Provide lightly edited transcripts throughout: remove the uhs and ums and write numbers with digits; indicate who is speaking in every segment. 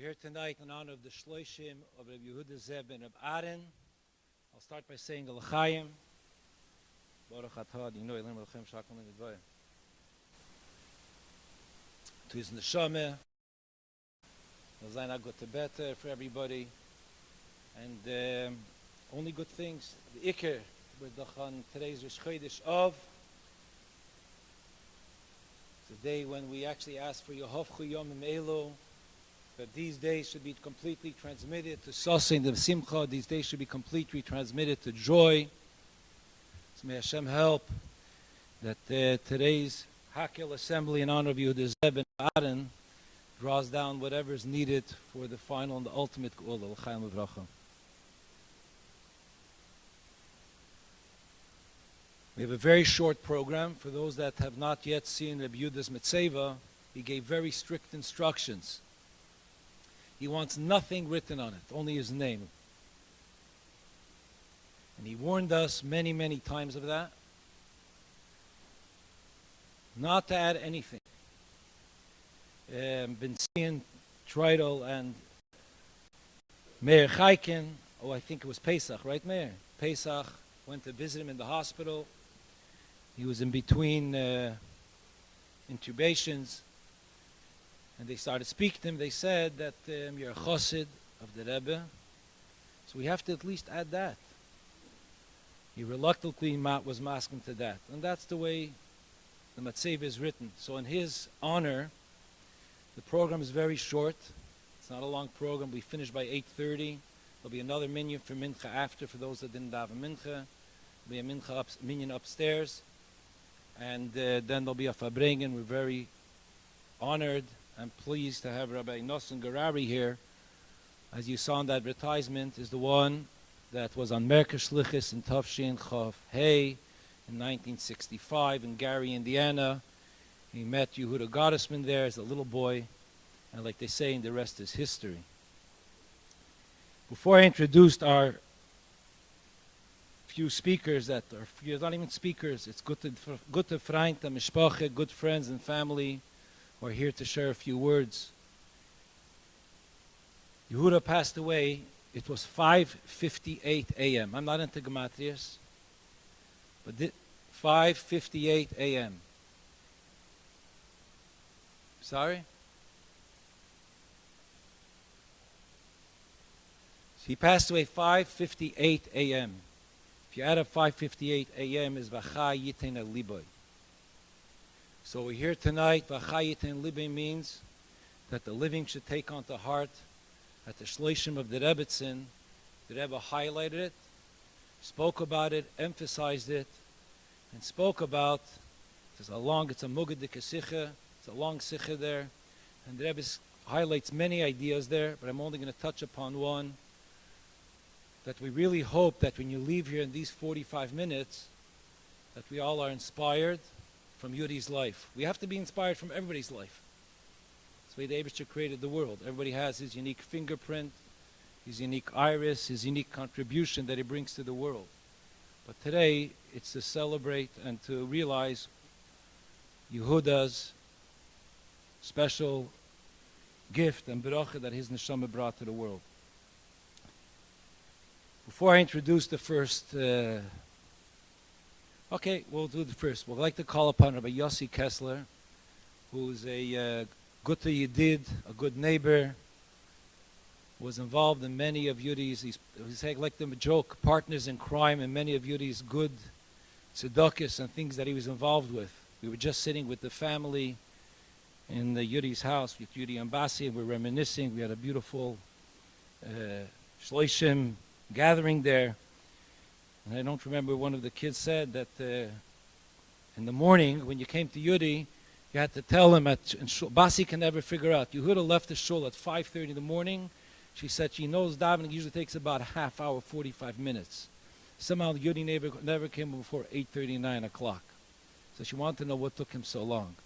Speaker 1: here tonight in honor of the SHLOSHIM of Rabbi Yehuda Zeb and Rabbi Aaron. I'll start by saying L'chaim. Baruch atah Adonai Eloheinu melech haolam v'shalom. To his neshama. Zayin gute better for everybody. And only good things. The Iker, we're on today's Rosh Chodesh of. It's the day when we actually ask for Yehovchu Yomim Elu. That these days should be completely transmitted to Sosin, the Simcha. These days should be completely transmitted to joy. So may Hashem help that today's Hakel assembly in honor of Yehuda Zeb and Aaron draws down whatever is needed for the final and the ultimate Geula. L'chaim uvracha. We have a very short program. For those that have not yet seen Rabbi Yehuda's Mitzvah, he gave very strict instructions. He wants nothing written on it, only his name. And he warned us many, many times of that. Not to add anything. Been seeing Treidel and Meir Chaikin. Oh, I think it was Pesach, right, Meir? Pesach went to visit him in the hospital. He was in between intubations. And they started speaking to him. They said that you're a chassid of the Rebbe. So we have to at least add that. He reluctantly was masking to that. And that's the way the Matzeva is written. So in his honor, the program is very short. It's not a long program. We finish by 8:30. There'll be another minyan for Mincha after, for those that didn't daven Mincha. There'll be a Mincha minyan upstairs. And then there'll be a Fabrengen. We're very honored I'm pleased to have Rabbi Nosson Garari here. As you saw in the advertisement, is the one that was on Merkez Shlichus in Tafshin Chav Hey in 1965 in Gary, Indiana. He met Yehuda GOTTESMAN there as a little boy, and like they say, the rest is history. Before I introduced our few speakers that are not even speakers, it's good to Freund, Mishpache, good friends and family. We're here to share a few words. Yehuda passed away. It was 5:58 a.m. I'm not into gematrias, but 5:58 a.m. Sorry? So he passed away 5:58 a.m. If you add up 5:58 a.m. is V'cha Yiten El Liboy. So we're here tonight. V'chayit and Libay means that the living should take on to heart at the SHLOSHIM of the Rebbetzin. The Rebbe highlighted it, spoke about it, emphasized it, and spoke about it's a mugadik sicha, it's a long sicha there, and the Rebbe highlights many ideas there, but I'm only going to touch upon one. That we really hope that when you leave here in these 45 minutes, that we all are inspired from Yudi's life. We have to be inspired from everybody's life. That's the way the Eibusher created the world. Everybody has his unique fingerprint, his unique iris, his unique contribution that he brings to the world. But today, it's to celebrate and to realize Yehuda's special gift and beracha that his neshama brought to the world. Before I introduce the first okay, we'll do the first. We'd like to call upon Rabbi Yossi Kessler, who's a good yidid, a good neighbor, was involved in many of Yudi's, he's like the joke, partners in crime in many of Yudi's good tzedakos and things that he was involved with. We were just sitting with the family in the Yudi's house with Yudi and Basi, and we're reminiscing. We had a beautiful SHLOSHIM gathering there. And I don't remember, one of the kids said that in the morning when you came to Yudi, you had to tell him, Basi can never figure out. Yehuda left the shul at 5:30 in the morning. She said she knows davening usually takes about a half hour, 45 minutes. Somehow Yudi never came before 8:30, 9 o'clock. So she wanted to know what took him so long.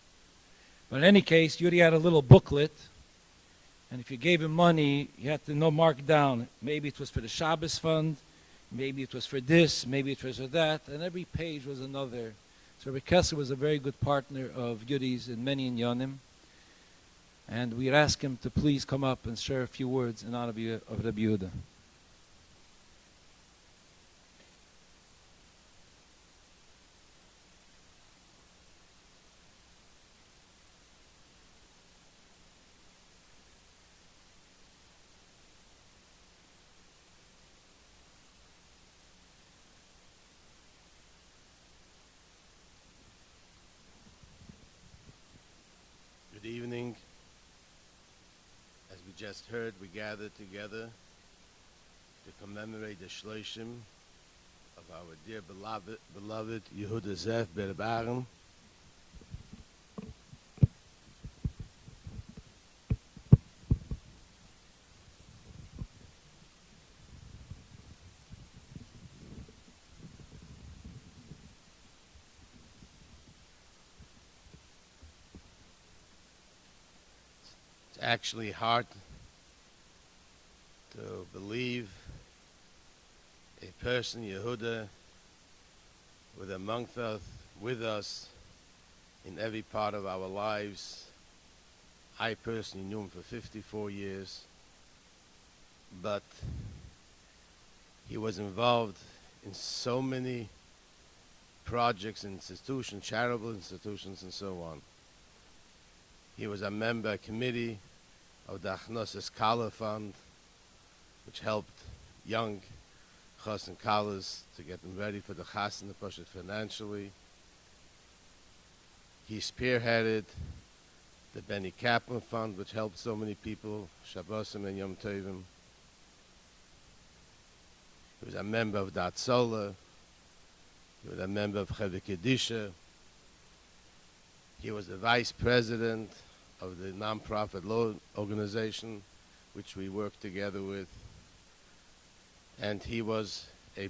Speaker 1: But in any case, Yudi had a little booklet, and if you gave him money, you had to mark down. Maybe it was for the Shabbos fund, maybe it was for this, maybe it was for that, and every page was another. So Rabbi Kessler was a very good partner of Yudi's in many inyanim. And we'd ask him to please come up and share a few words in honor of Rabbi Yehuda.
Speaker 2: Good evening. As we just heard, we gathered together to commemorate the SHLOSHIM of our dear beloved Yehuda Zev Berbaran. It's actually hard to believe a person, Yehuda, with us in every part of our lives. I personally knew him for 54 years, but he was involved in so many projects, institutions, charitable institutions, and so on. He was a member committee of the Achnosis Kala Fund, which helped young Chas and Kalas to get them ready for the Chas and the Pashat financially. He spearheaded the Benny Kaplan Fund, which helped so many people, Shabbosim and Yom Tovim. He was a member of Dat Sola. He was a member of Chevy Kedisha. He was the vice president of the non-profit law organization, which we worked together with. And he was a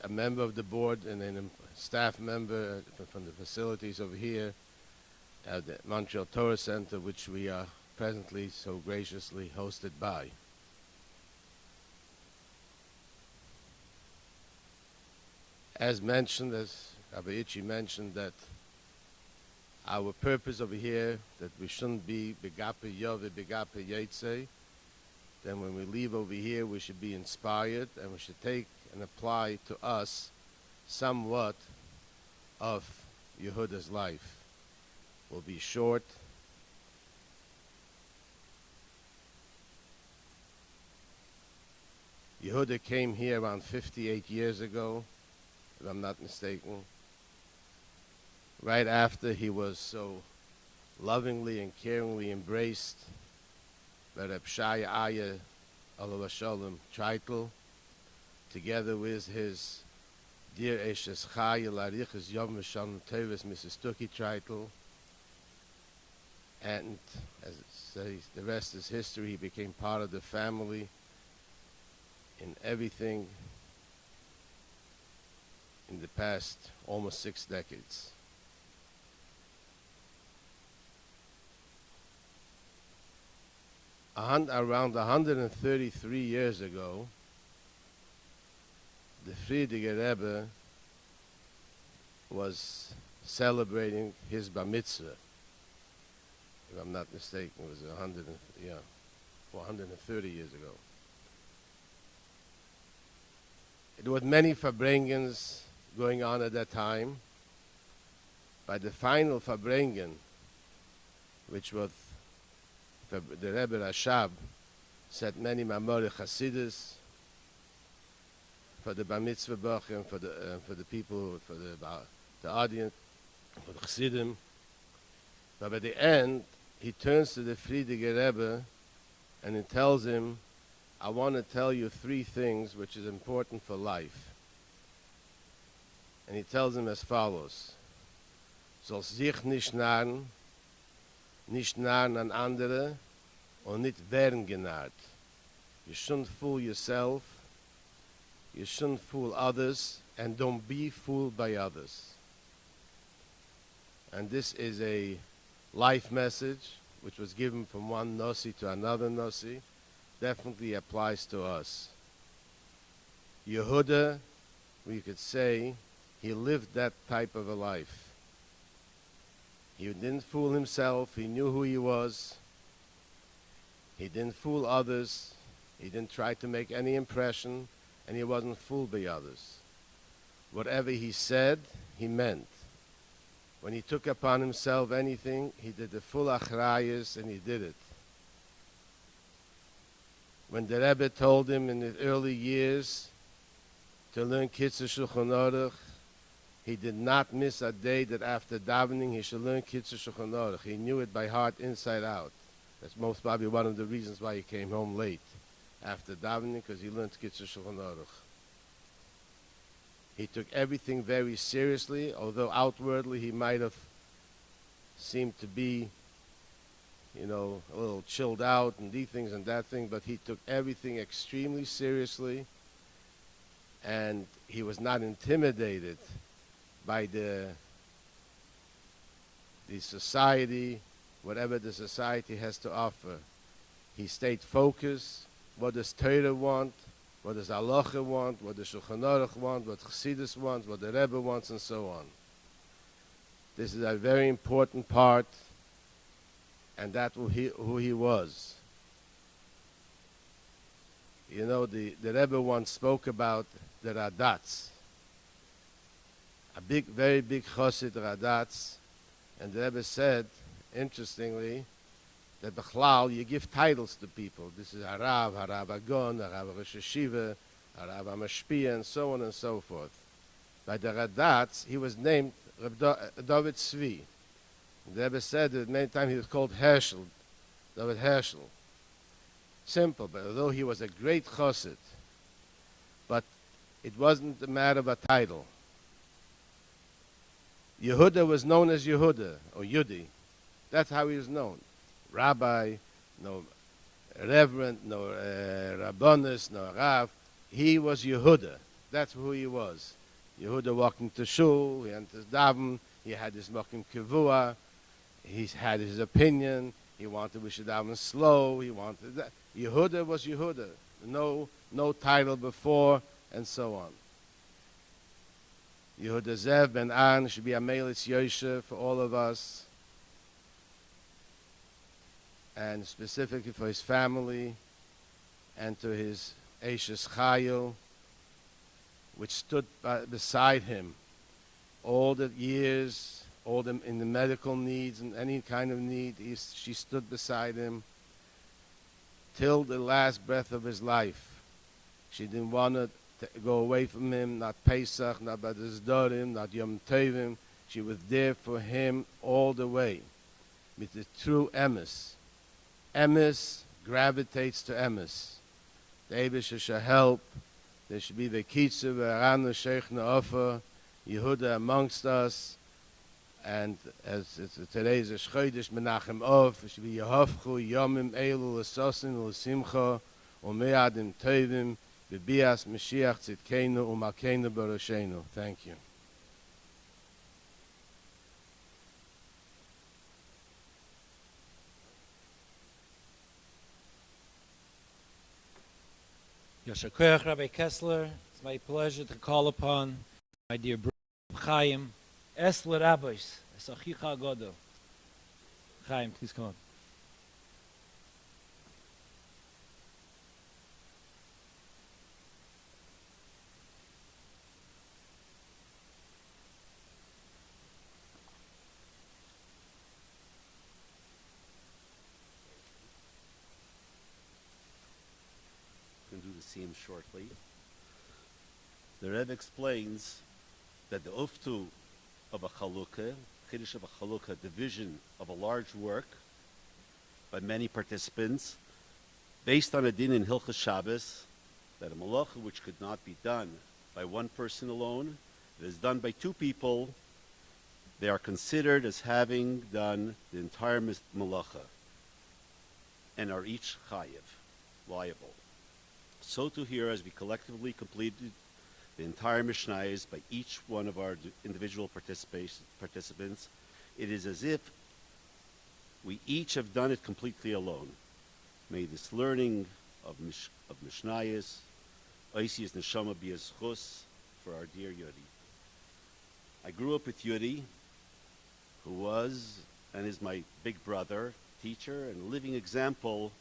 Speaker 2: member of the board and a staff member from the facilities over here at the Montreal Torah Center, which we are presently so graciously hosted by. As mentioned, as Rabbi Itchy mentioned, that our purpose over here, that we shouldn't be begape yove, begape yetze. Then when we leave over here, we should be inspired, and we should take and apply to us somewhat of Yehuda's life. Will be short. Yehuda came here around 58 years ago, if I'm not mistaken. Right after he was so lovingly and caringly embraced by Reb Shaya Aya Alav Shalom Treitel, together with his dear Eshes Chaya Larichas Yom Shalom Tevis Mrs. Tuki Treitel. And as it says, the rest is history. He became part of the family in everything in the past almost 6 decades. Around 133 years ago, the Frierdiker Rebbe was celebrating his bar mitzvah. If I'm not mistaken, it was 130 years ago. There were many Farbrengens going on at that time. By the final Farbrengen, which was the Rebbe Rashab, said many Mamori Chasidus for the Bar Mitzvah Bachim, for the people, for the audience, for the Chassidim. But by the end, he turns to the Frierdiker Rebbe and he tells him, I want to tell you 3 things which is important for life. And he tells him as follows: Soll sich nicht narren an andere, und nicht werden genarrt. You shouldn't fool yourself, you shouldn't fool others, and don't be fooled by others. And this is a life message which was given from one Yossi to another Yossi, definitely applies to us. Yehuda, we could say, he lived that type of a life. He didn't fool himself, he knew who he was, He didn't fool others. He didn't try to make any impression, and he wasn't fooled by others. Whatever he said, he meant. When he took upon himself anything, he did the full achrayus, and he did it. When the Rebbe told him in his early years to learn Kitzur Shulchan Aruch, he did not miss a day that after davening he should learn Kitzur Shulchan Aruch. He knew it by heart inside out. That's most probably one of the reasons why he came home late after davening, because he learned Kitzur Shulchan Aruch. He took everything very seriously, although outwardly he might have seemed to be, a little chilled out and these things and that thing, but he took everything extremely seriously, and he was not intimidated by the society, whatever the society has to offer. He stayed focused. What does Torah want? What does Halacha want? What does Shulchan Aruch want? What Chassidus wants? What the Rebbe wants, and so on. This is a very important part, and that's who he was. The Rebbe once spoke about the Radatz, a very big Chassid Radatz, and the Rebbe said, interestingly, that Bechlal, you give titles to people. This is Harav, Harav Agon, Harav Rosh Hashiva, Harav Amashpia, and so on and so forth. By the Radatz, he was named David Tzvi. The Rebbe said that many times he was called Herschel, David Herschel. Simple, but although he was a great chassid, but it wasn't a matter of a title. Yehuda was known as Yehuda, or Yudi. That's how he was known. Rabbi, no reverend, no rabbanus, no rav. He was Yehuda. That's who he was. Yehuda walked into shul, he entered daven, he had his mokim kivua, he had his opinion, he wanted we should daven slow, he wanted that. Yehuda was Yehuda. No title before, and so on. Yehuda Zev ben An should be a Melitz Yoshe for all of us, and specifically for his family, and to his Eishes Chayil, which stood beside him all the years, in the medical needs and any kind of need. She stood beside him till the last breath of his life. She didn't want to go away from him, not Pesach, not B'das Dorim, not Yom Tovim. She was there for him all the way, with the true emes. Emes gravitates to emes. The Eibusher shall help. There should be the Kitzur, V'aranu, Sheikh Na'ofa, Yehuda amongst us. And as today is a Chodesh, Menachem Of, it should be Yehovchu, Yomim, Eilu, L'sosin, L'simcha, U'me'adim Tovim, B'bias, Mashiach, Tzidkenu, U'makenu, Barushenu. Thank you.
Speaker 1: Yasher Koach, Rabbi Kessler. It's my pleasure to call upon my dear brother Chaim, Esler Rabbis, Esachicha Godo. Chaim, please come on.
Speaker 3: Do the same shortly. The Rebbe explains that the uftu of a chalukah, chiddush of a chalukah, division of a large work by many participants, based on a din in Hilchas Shabbos, that a malacha which could not be done by one person alone, it is done by two people, they are considered as having done the entire malacha and are each chayiv, liable. So too here, as we collectively completed the entire Mishnayos by each one of our individual participants, it is as if we each have done it completely alone. May this learning of Mishnayos, Yossi neshama be a zchus for our dear Yudi. I grew up with Yudi, who was and is my big brother, teacher, and living example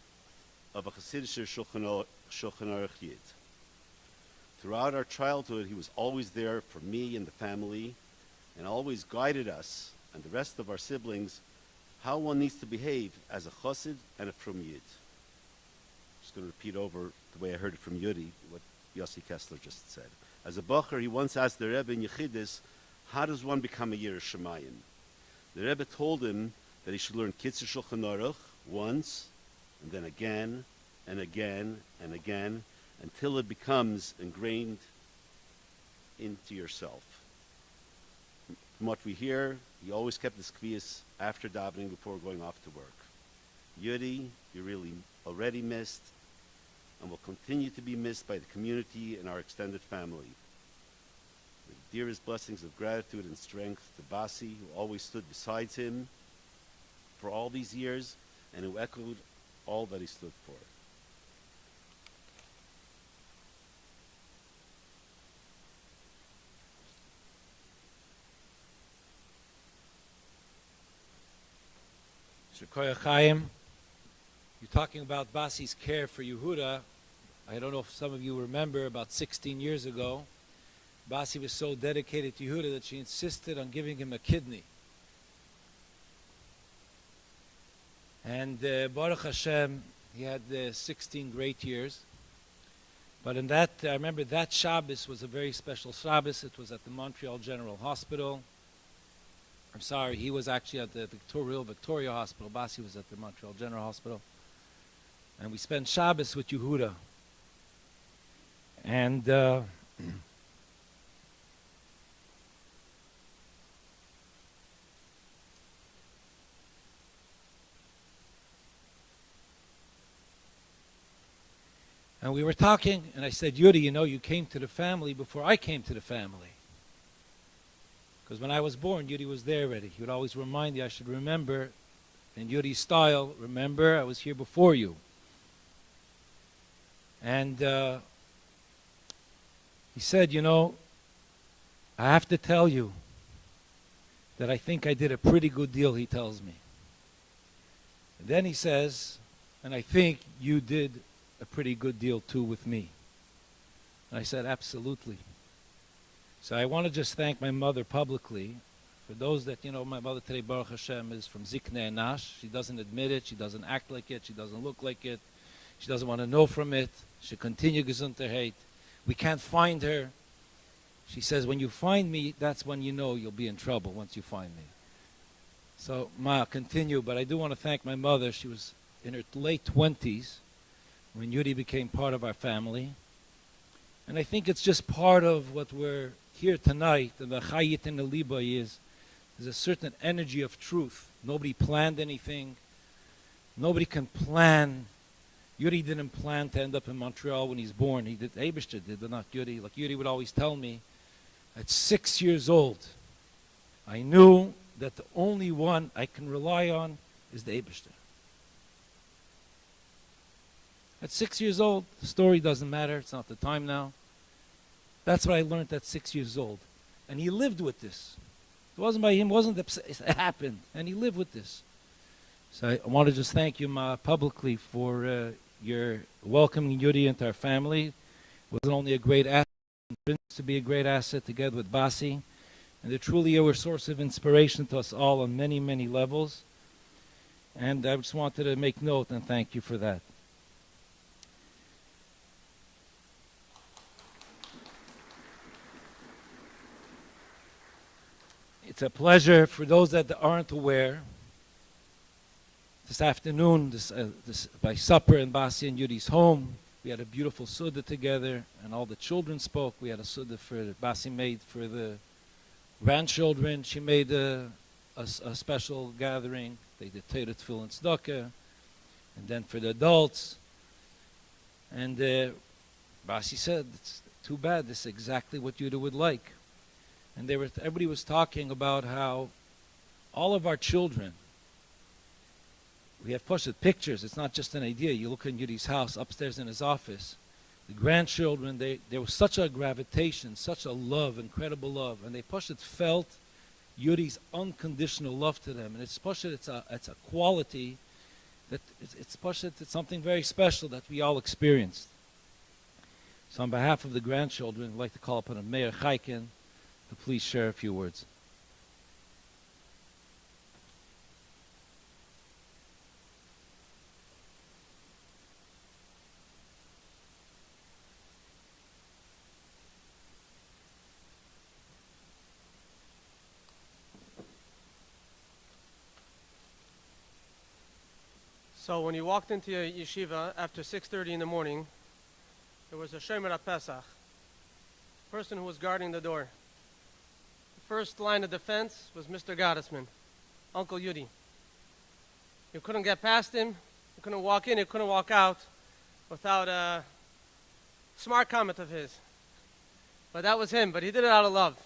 Speaker 3: of a Hasidic Shulchan Aruch Yid. Throughout our childhood, he was always there for me and the family, and always guided us and the rest of our siblings how one needs to behave as a chassid and a frum Yid. I'm just going to repeat over the way I heard it from YUDI, what Yossi Kessler just said. As a bacher, he once asked the Rebbe in Yechidus, how does one become a Yireh Shamayim? The Rebbe told him that he should learn Kitzur Shulchan Aruch once, and then again, and again, and again, until it becomes ingrained into yourself. From what we hear, he always kept his kviyas after davening before going off to work. YUDI, you're really already missed, and will continue to be missed by the community and our extended family. The dearest blessings of gratitude and strength to Basi, who always stood beside him for all these years, and who echoed all that he stood for.
Speaker 1: Shekoyach Chaim, you're talking about Basi's care for Yehuda. I don't know if some of you remember, about 16 years ago, Basi was so dedicated to Yehuda that she insisted on giving him a kidney. And Baruch Hashem, he had 16 great years. But in that, I remember that Shabbos was a very special Shabbos. It was at the Montreal General Hospital. I'm sorry, he was actually at the Victoria Hospital. Basi was at the Montreal General Hospital. And we spent Shabbos with Yehuda. And and we were talking, and I said, YUDI, you know, you came to the family before I came to the family. Because when I was born, YUDI was there already. He would always remind me I should remember, in YUDI's style, remember, I was here before you. And he said, you know, I have to tell you that I think I did a pretty good deal, he tells me. And then he says, and I think you did a pretty good deal too with me. And I said, absolutely. So I want to just thank my mother publicly. For those that, you know, my mother today, Baruch Hashem, is from Ziknei Nash. She doesn't admit it. She doesn't act like it. She doesn't look like it. She doesn't want to know from it. She continue Gesundheit. We can't find her. She says, when you find me, that's when you know you'll be in trouble, once you find me. So, Ma, continue. But I do want to thank my mother. She was in her late 20s when YUDI became part of our family. And I think it's just part of what we're here tonight, and the Chayit in the Liba is, there's a certain energy of truth. Nobody planned anything. Nobody can plan. YUDI didn't plan to end up in Montreal when he's born. He did, Eibishter did, but not YUDI. Like YUDI would always tell me, at 6 years old, I knew that the only one I can rely on is the Eibishter. At 6 years old, the story doesn't matter. It's not the time now. That's what I learned at 6 years old. And he lived with this. It wasn't by him, it wasn't it happened. And he lived with this. So I want to just thank you, Ma, publicly for your welcoming YUDI into our family. It wasn't only a great asset, it to be a great asset together with Basi. And they truly are a source of inspiration to us all on many, many levels. And I just wanted to make note and thank you for that. It's a pleasure for those that aren't aware. This afternoon, by supper in Basi and YUDI's home, we had a beautiful Suda together, and all the children spoke. We had a Suda for Basi made for the grandchildren. She made a special gathering. They did Torah, Tefillah, and Tzedakah, and then for the adults. And Basi said, "It's too bad. This is exactly what YUDI would like." And everybody was talking about how all of our children, we have posted pictures. It's not just an idea. You look in YUDI's house, upstairs in his office. The grandchildren, there was such a gravitation, such a love, incredible love. And they felt YUDI's unconditional love to them. And it's a quality that it's something very special that we all experienced. So on behalf of the grandchildren, I'd like to call upon Mayor Chaikin to please share a few words.
Speaker 4: So when you walked into a yeshiva after 6:30 in the morning, there was a Shomer Pesach, person who was guarding the door. The first line of defense was Mr. GOTTESMAN, Uncle YUDI. You couldn't get past him, you couldn't walk in, you couldn't walk out without a smart comment of his. But that was him, but he did it out of love.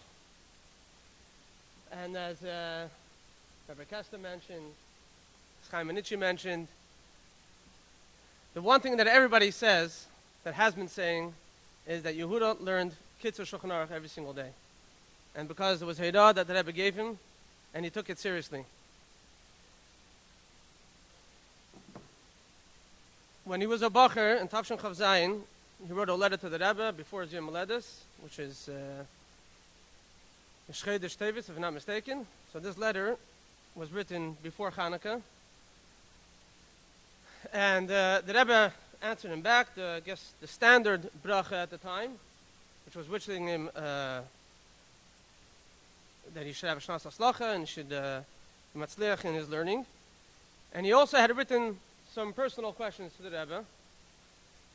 Speaker 4: And as Rabbi Kessler mentioned, Menachem mentioned, the one thing that everybody says, that has been saying, is that Yehuda learned Kitzur Shulchan Aruch every single day. And because it was Heidah that the Rebbe gave him, and he took it seriously. When he was a Bacher in Tavshin Chav Zayin, he wrote a letter to the Rebbe before his Yom Haledes, which is Chodesh Tevis, if I'm not mistaken. So this letter was written before Hanukkah. And the Rebbe answered him back, I guess the standard bracha at the time, which was wishing him that he should have a shnas hatzlacha and he should be matzliach in his learning. And he also had written some personal questions to the Rebbe.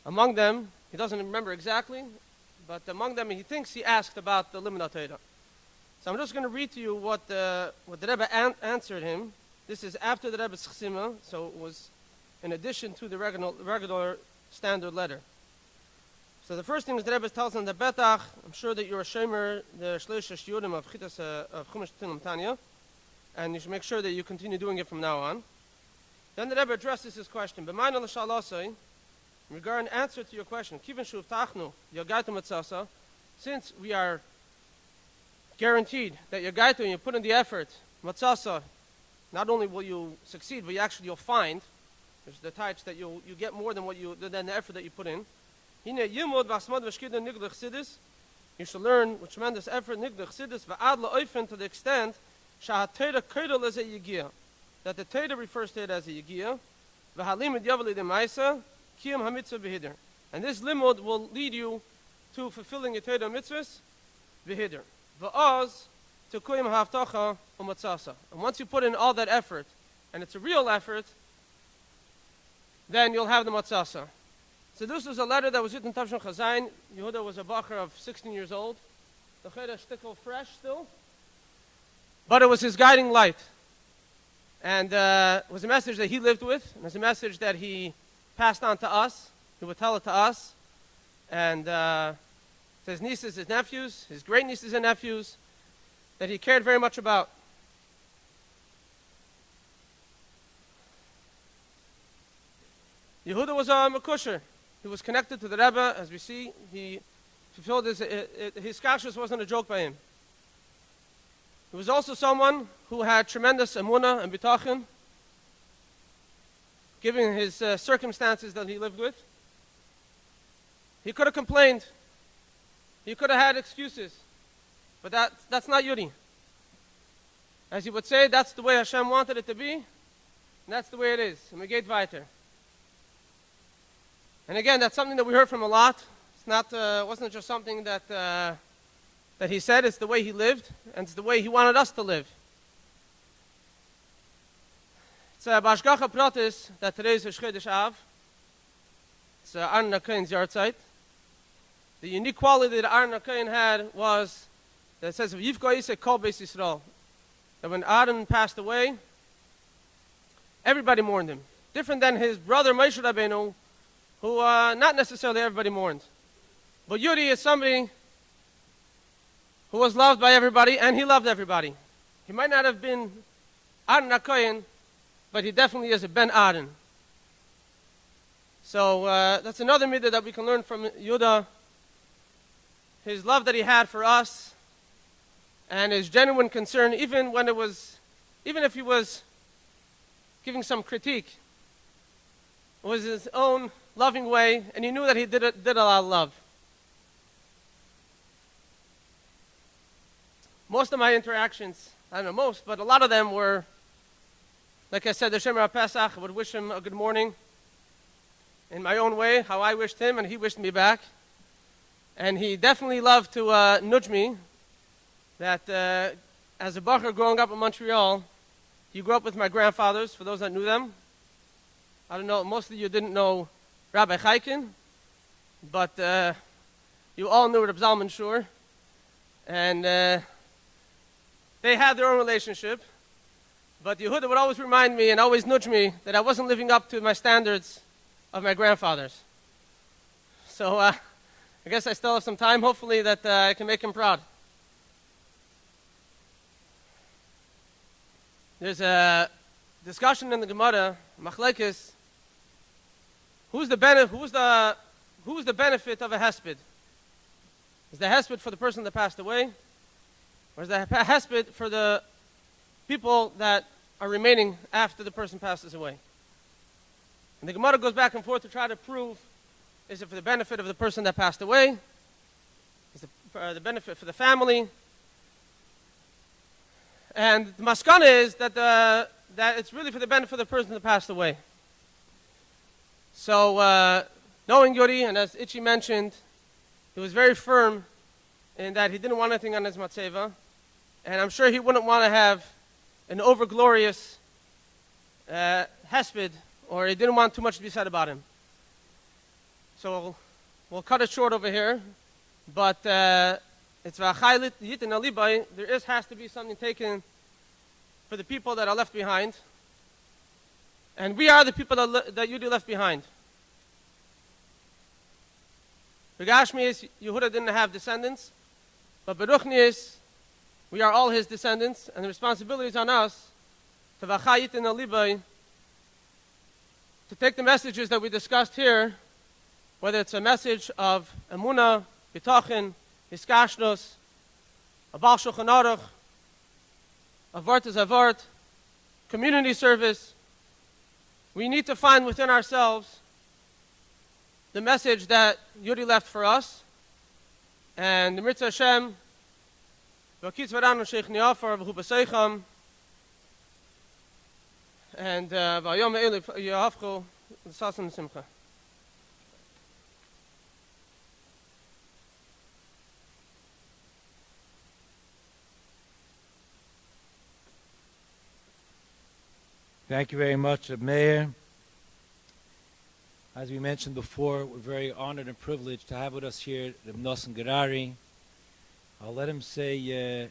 Speaker 4: Among them, he doesn't remember exactly, but among them he thinks he asked about the Limud HaTorah. So I'm just going to read to you what the Rebbe answered him. This is after the Rebbe's chsima, so it was in addition to the regular standard letter. So the first thing is the Rebbe tells him that Betach, I'm sure that you're a shomer, the Shlosh Yudim of Chitas of Chumash Tilim Tanya, and you should make sure that you continue doing it from now on. Then the Rebbe addresses his question. B'mayin al shalasai, regarding answer to your question, Kivin shuv tachnu yagaitu matzasa, since we are guaranteed that yagaitu and you put in the effort, matzasa, not only will you succeed, but you'll find. There's the types that you get more than than the effort that you put in. You should learn with tremendous effort to the extent that the Torah refers to it as a yigiyah. And this limud will lead you to fulfilling your Torah mitzvahs v'hider. V'oz to koyim ha'avtacha u'matzasa. And once you put in all that effort, and it's a real effort, then you'll have the matzasa. So this was a letter that was written in Tavshin Chazayin. Yehuda was a bacher of 16 years old. The Chodesh stickle fresh still. But it was his guiding light. And it was a message that he lived with. And it was a message that he passed on to us. He would tell it to us. And to his nieces, his nephews, his great nieces and nephews, that he cared very much about. Yehuda was a Mekusher. He was connected to the Rebbe, as we see. He fulfilled his kashrus wasn't a joke by him. He was also someone who had tremendous emunah and bitachon, given his circumstances that he lived with. He could have complained. He could have had excuses. But that's not Yudi. As he would say, that's the way Hashem wanted it to be, and that's the way it is. And we get weiter. And again, that's something that we heard from a lot. It's not, wasn't just something that he said. It's the way he lived, and it's the way he wanted us to live. It's a Bashgacha Pratis that today is Chodesh Av. It's Aaron HaKohen's yahrzeit. The unique quality that Aaron HaKohen had was that it says, "V'yivko yisei kol beis Yisrael." That when Aaron passed away, everybody mourned him. Different than his brother Moshe Rabbeinu, who not necessarily everybody mourned. But Yudi is somebody who was loved by everybody, and he loved everybody. He might not have been Aaron HaKohen, but he definitely is a Ben Aaron. So that's another midah that we can learn from Yehuda. His love that he had for us, and his genuine concern, even if he was giving some critique, It was his own loving way, and he knew that he did a lot of love. Most of my interactions, I don't know most, but a lot of them were, like I said, the Shemer HaPesach, I would wish him a good morning in my own way, how I wished him, and he wished me back. And he definitely loved to nudge me that as a bacher growing up in Montreal, he grew up with my grandfathers, for those that knew them. I don't know, most of you didn't know Rabbi Chaikin, but you all knew Reb Zalman Shur. And they had their own relationship. But Yehuda would always remind me and always nudge me that I wasn't living up to my standards of my grandfathers. So I guess I still have some time, hopefully, that I can make him proud. There's a discussion in the Gemara, Machlekes, who's the benefit of a hesped? Is the hesped for the person that passed away? Or is the hesped for the people that are remaining after the person passes away? And the Gemara goes back and forth to try to prove, is it for the benefit of the person that passed away? Is it for the benefit for the family? And the maskana is that it's really for the benefit of the person that passed away. So, knowing Yudi, and as Itchy mentioned, he was very firm in that he didn't want anything on his matzeva. And I'm sure he wouldn't want to have an overglorious hesped, or he didn't want too much to be said about him. So we'll cut it short over here. But it's v'achaylit yitin alibay. There has to be something taken for the people that are left behind. And we are the people that Yudi left behind. Begashmius, Yehuda didn't have descendants. But Beruchnius, we are all his descendants. And the responsibility is on us to v'achayit yitin alibay, to take the messages that we discussed here, whether it's a message of emunah, bitachon, hiskashnos, a Baal Shulchan Aruch, a Vart is a Vart, community service. We need to find within ourselves the message that Yudi left for us. And the Mitzvah Hashem, v'kitz v'ranu sheich ni'afar v'hu b'seicham, and v'ayom e'elif yahafchu l'sasim simcha.
Speaker 1: Thank you very much, Mayor. As we mentioned before, we're very honored and privileged to have with us here Reb Nosson Gerari. I'll let him say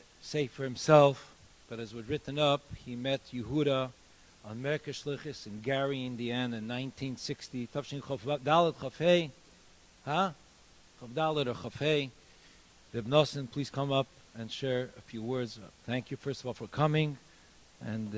Speaker 1: for himself, but as was written up, he met Yehuda on Merker Shlichus in Gary, Indiana in 1960. Tavshin Chof Dalet Chafei. Chof Dalet or Chafei. Reb Nosson, please come up and share a few words. Thank you, first of all, for coming. And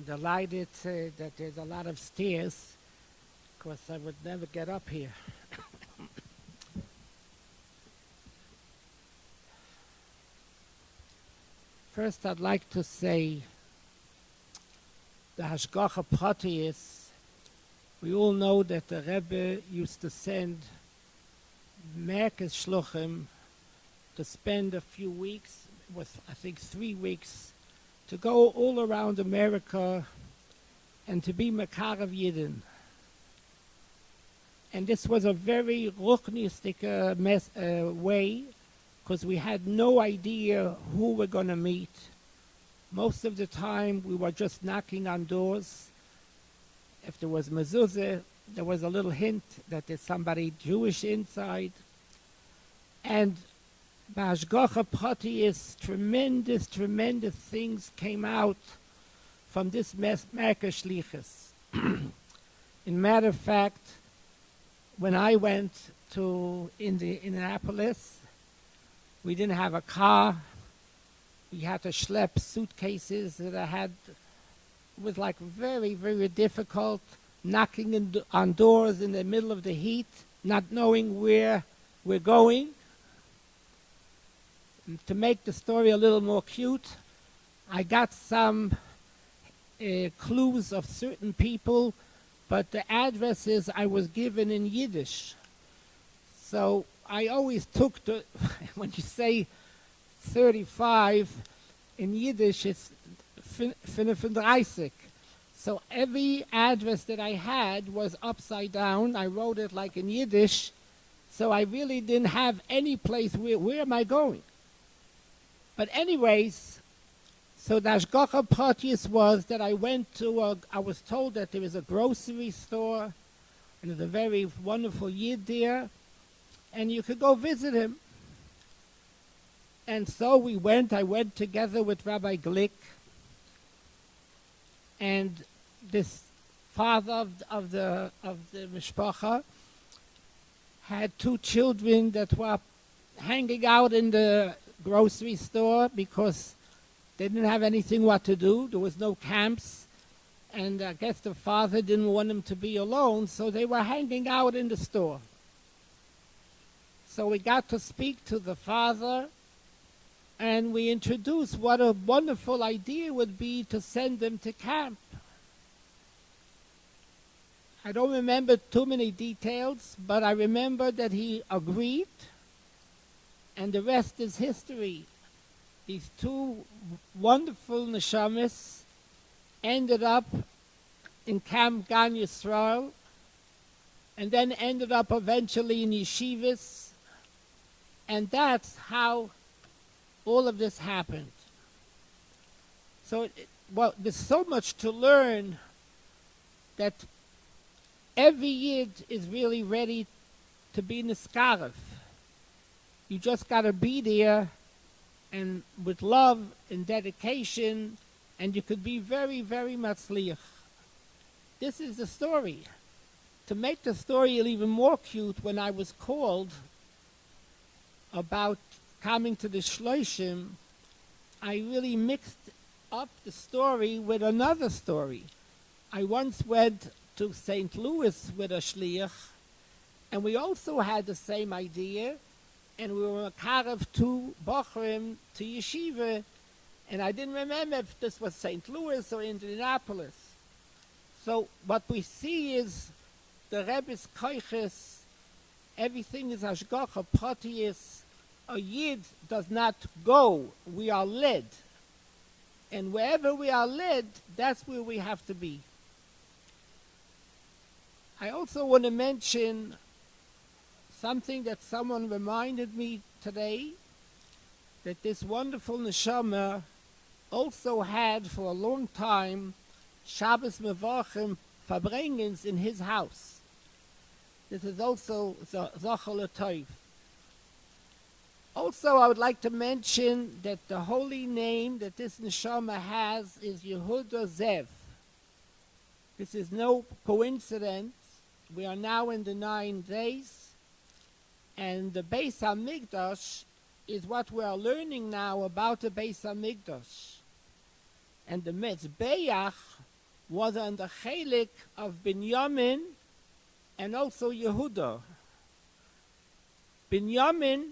Speaker 5: delighted that there's a lot of stairs, because I would never get up here. First, I'd like to say the Hashgacha Pratis. We all know that the Rebbe used to send Merkez Shluchim to spend a few weeks, with I think 3 weeks, to go all around America and to be Makarev Yidden. And this was a very ruchnistic way, because we had no idea who we're going to meet. Most of the time we were just knocking on doors. If there was mezuzah, there was a little hint that there's somebody Jewish inside. And B'Hashgacha Pratis, tremendous things came out from this Merker Shlichus. In matter of fact, when I went to Indianapolis, we didn't have a car. We had to schlep suitcases that I had. It was like very, very difficult. knocking on doors in the middle of the heat, not knowing where we're going. And to make the story a little more cute, I got some clues of certain people, but the addresses I was given in Yiddish. So I always took the, when you say 35, in Yiddish it's 35. So every address that I had was upside down. I wrote it like in Yiddish, so I really didn't have any place where am I going? But anyways, so the Hashgacha Pratis was that I went to I was told that there is a grocery store, and there's a very wonderful Yid there, and you could go visit him. And so we went. I went together with Rabbi Glick, and this father of the mishpacha had two children that were hanging out in the grocery store because they didn't have anything what to do. There was no camps, and I guess the father didn't want them to be alone, so they were hanging out in the store. So we got to speak to the father, and we introduced what a wonderful idea would be to send them to camp. I don't remember too many details, but I remember that he agreed, and the rest is history. These two wonderful neshamis ended up in Camp Gan Yisrael, and then ended up eventually in yeshivas, and that's how all of this happened. So, well, there's so much to learn that every Yid is really ready to be niskaref. You just got to be there, and with love and dedication, and you could be very, very matzliach. This is the story. To make the story even more cute, when I was called about coming to the SHLOSHIM, I really mixed up the story with another story. I once went to St. Louis with a shliach, and we also had the same idea, and we were makarev two bochrim to yeshiva, and I didn't remember if this was St. Louis or Indianapolis. So what we see is the Rebbe's koiches, everything is hashgacha pratis. A Yid does not go, we are led. And wherever we are led, that's where we have to be. I also want to mention something that someone reminded me today, that this wonderful neshama also had for a long time Shabbos Mevachim Verbringens in his house. This is also Zachal Tov. Also, I would like to mention that the holy name that this neshama has is Yehuda Zev. This is no coincidence. We are now in the 9 days, and the Beis HaMikdash is what we are learning now about the Beis HaMikdash. And the Mezbeach was on the chelik of Binyamin and also Yehuda. Binyamin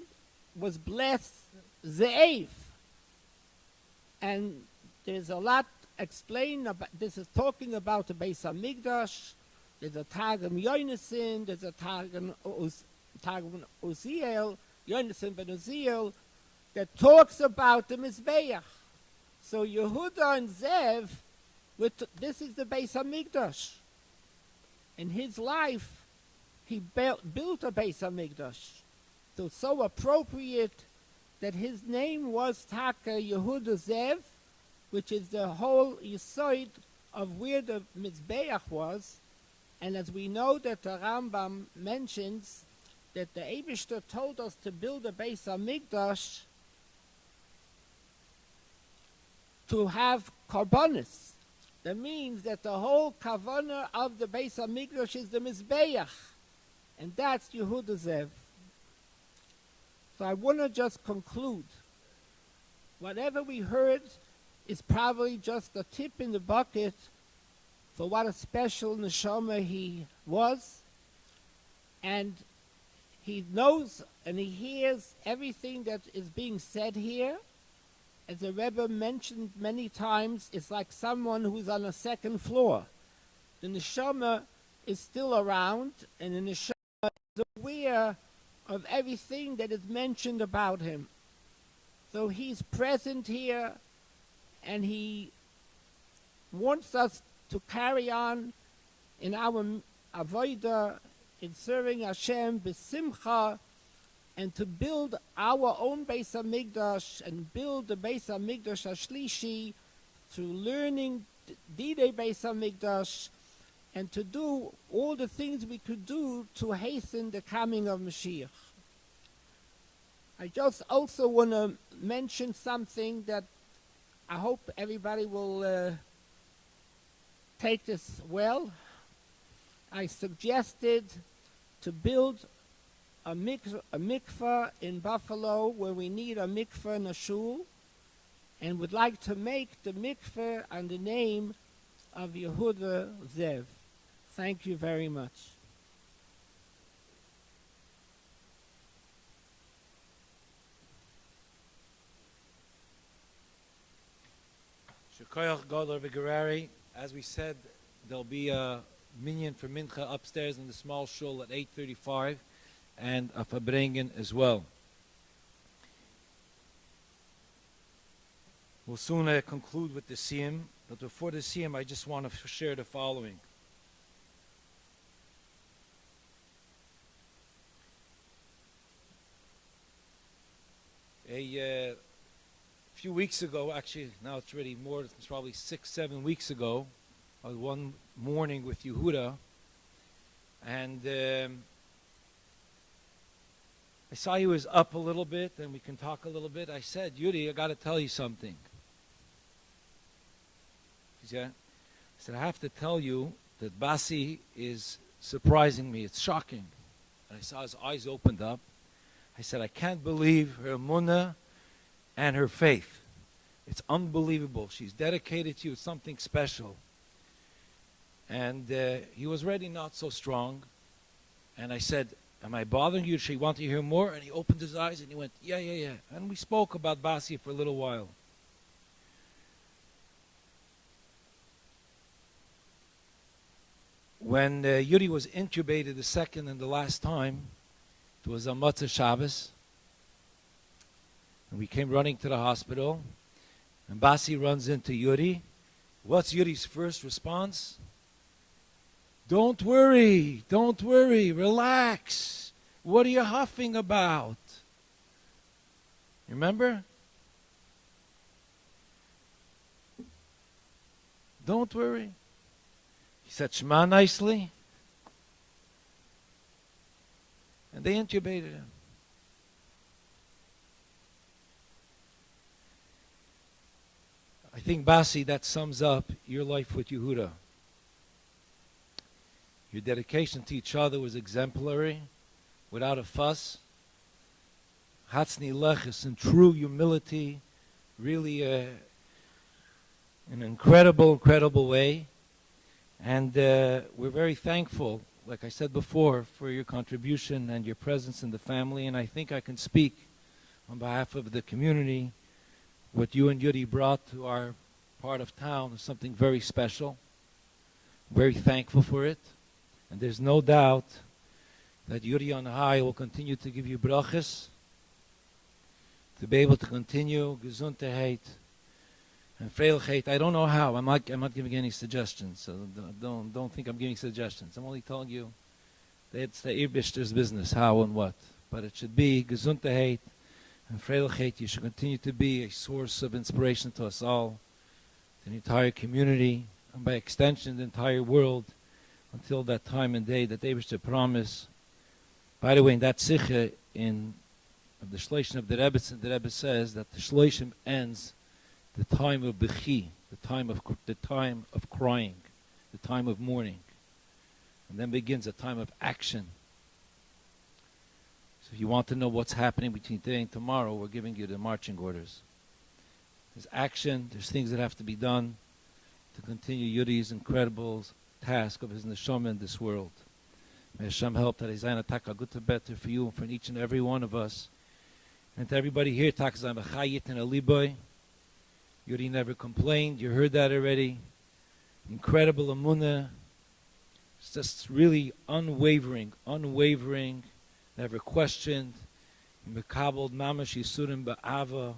Speaker 5: was blessed Ze'ev. And there's a lot explained about, this is talking about the Beis HaMikdash. There's a Targum Yonason, there's a Targum Uziel, Yonason ben Uziel, that talks about the Mizbeach. So Yehuda and Zev, this is the Beis HaMikdash. In his life, he built a Beis HaMikdash. So appropriate that his name was Taka Yehuda Zev, which is the whole Yesod of where the Mizbeach was. And as we know that the Rambam mentions that the Eibishter told us to build a Beis HaMikdash to have karbonis. That means that the whole kavanah of the Beis HaMikdash is the Mizbeach. And that's Yehuda Zev. So I want to just conclude. Whatever we heard is probably just a tip in the bucket for what a special neshama he was, and he knows and he hears everything that is being said here. As the Rebbe mentioned many times, it's like someone who's on a second floor. The neshama is still around, and the neshama is aware of everything that is mentioned about him. So he's present here, and he wants us to carry on in our avodah, in serving Hashem b'simcha, and to build our own Beis HaMikdash and build the Beis HaMikdash HaShlishi through learning Didei Beis HaMikdash, and to do all the things we could do to hasten the coming of Mashiach. I just also want to mention something that I hope everybody will take this well. I suggested to build a mikveh in Buffalo where we need a mikveh in a shul, and would like to make the mikveh on the name of Yehuda Zev. Thank you very much.
Speaker 1: Shekoyach Gadol V'Gerari. As we said, there'll be a minyan for mincha upstairs in the small shul at 8:35, and a farbrengen as well. We'll soon conclude with the siyum, but before the siyum, I just want to share the following. A few weeks ago, actually now it's already more, it's probably 6-7 weeks ago, I was one morning with Yehuda, and I saw he was up a little bit, and we can talk a little bit. I said, Yudi, I got to tell you something. He said, I have to tell you that Basi is surprising me. It's shocking. And I saw his eyes opened up. I said, I can't believe her emunah and her faith. It's unbelievable. She's dedicated to you. It's something special. And he was already not so strong. And I said, am I bothering you? Does she want to hear more? And he opened his eyes and he went, yeah. And we spoke about Basi for a little while. When Yudi was intubated the second and the last time, it was on Motzei Shabbos. And we came running to the hospital. And Basi runs into Yudi. What's Yudi's first response? Don't worry, relax. What are you huffing about? You remember? Don't worry. He said Shema nicely. And they intubated him. I think, Basi, that sums up your life with Yehuda. Your dedication to each other was exemplary, without a fuss. Hatzni leches, in true humility, really an incredible way. And we're very thankful, like I said before, for your contribution and your presence in the family. And I think I can speak on behalf of the community. What you and Yudi brought to our part of town is something very special. Very thankful for it. And there's no doubt that Yudi on high will continue to give you brachas, to be able to continue gesundheit and freilheit. I don't know how. I'm not giving any suggestions. So don't think I'm giving suggestions. I'm only telling you that it's the Eibishter's business, how and what. But it should be gesundheit and freilheit. You should continue to be a source of inspiration to us all, to the entire community, and by extension the entire world, until that time and day that they wish to promise. By the way, in that sikha in the SHLOSHIM of the Rebbe says that the SHLOSHIM ends the time of bechi, the time of crying, the time of mourning, and then begins a time of action. So if you want to know what's happening between today and tomorrow, we're giving you the marching orders. There's action, there's things that have to be done, to continue Yudi's incredible task of his neshama in this world. May Hashem help that He's a taka good to better for you and for each and every one of us. And to everybody here, taka zayin b'chayit and aliboy. Yudi never complained. You heard that already. Incredible amunah. It's just really unwavering, never questioned. Mekabeled mamash yisurim ba'ava.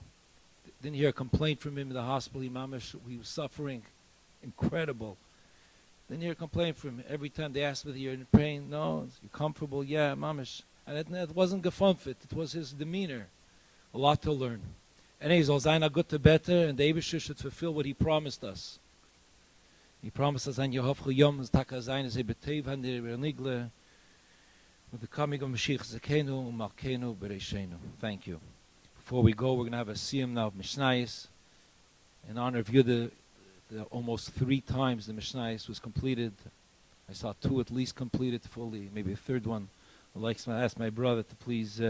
Speaker 1: Didn't hear a complaint from him in the hospital. He was suffering. Incredible. Didn't hear a complaint from him. Every time they asked whether you're in pain, no, you're comfortable, yeah, mamash. And it wasn't gefunfit. It was his demeanor. A lot to learn. And he's all good to better, and the Eibusher should fulfill what he promised us. He promised us, with the coming of Mashiach Zakenu, Malkenu, Bereshenu. Thank you. Before we go, we're going to have a siyum now of Mishnayos. In honor of Yudah, almost 3 times the Mishnayos was completed. I saw 2 at least completed fully, maybe a 3rd one. I'd like to ask my brother to please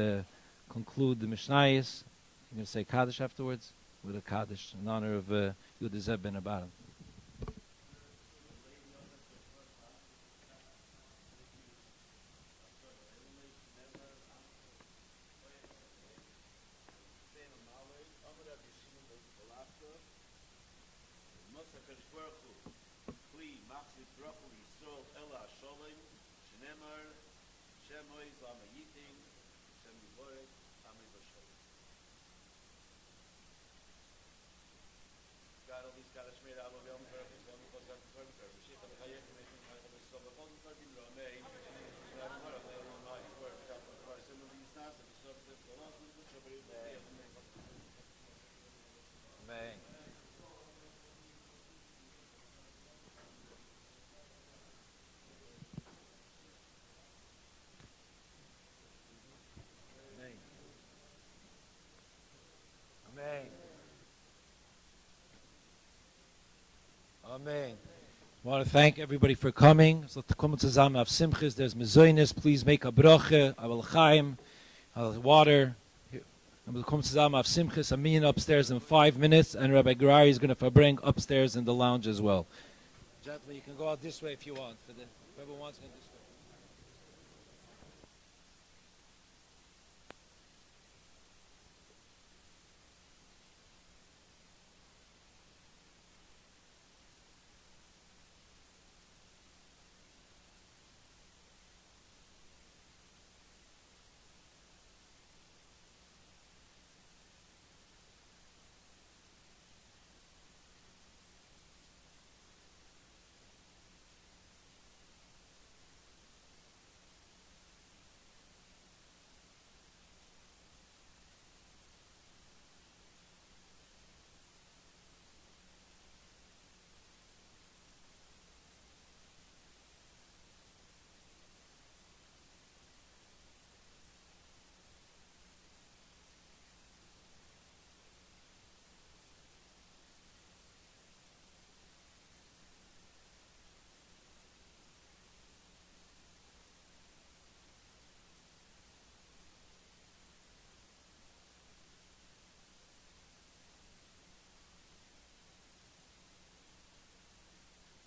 Speaker 1: conclude the Mishnayos. I'm going to say Kaddish afterwards, with a Kaddish in honor of Yudah Zeb ben Abarim. Amen. I want to thank everybody for coming. So to come zusammen auf Simchis, there's mezoines. Please make a bracha, a chaim, water. And we'll come zusammen auf Simchis, a minyan upstairs in 5 minutes, and Rabbi Gerari is going to bring upstairs in the lounge as well. Gentlemen, you can go out this way if you want. Whoever wants to.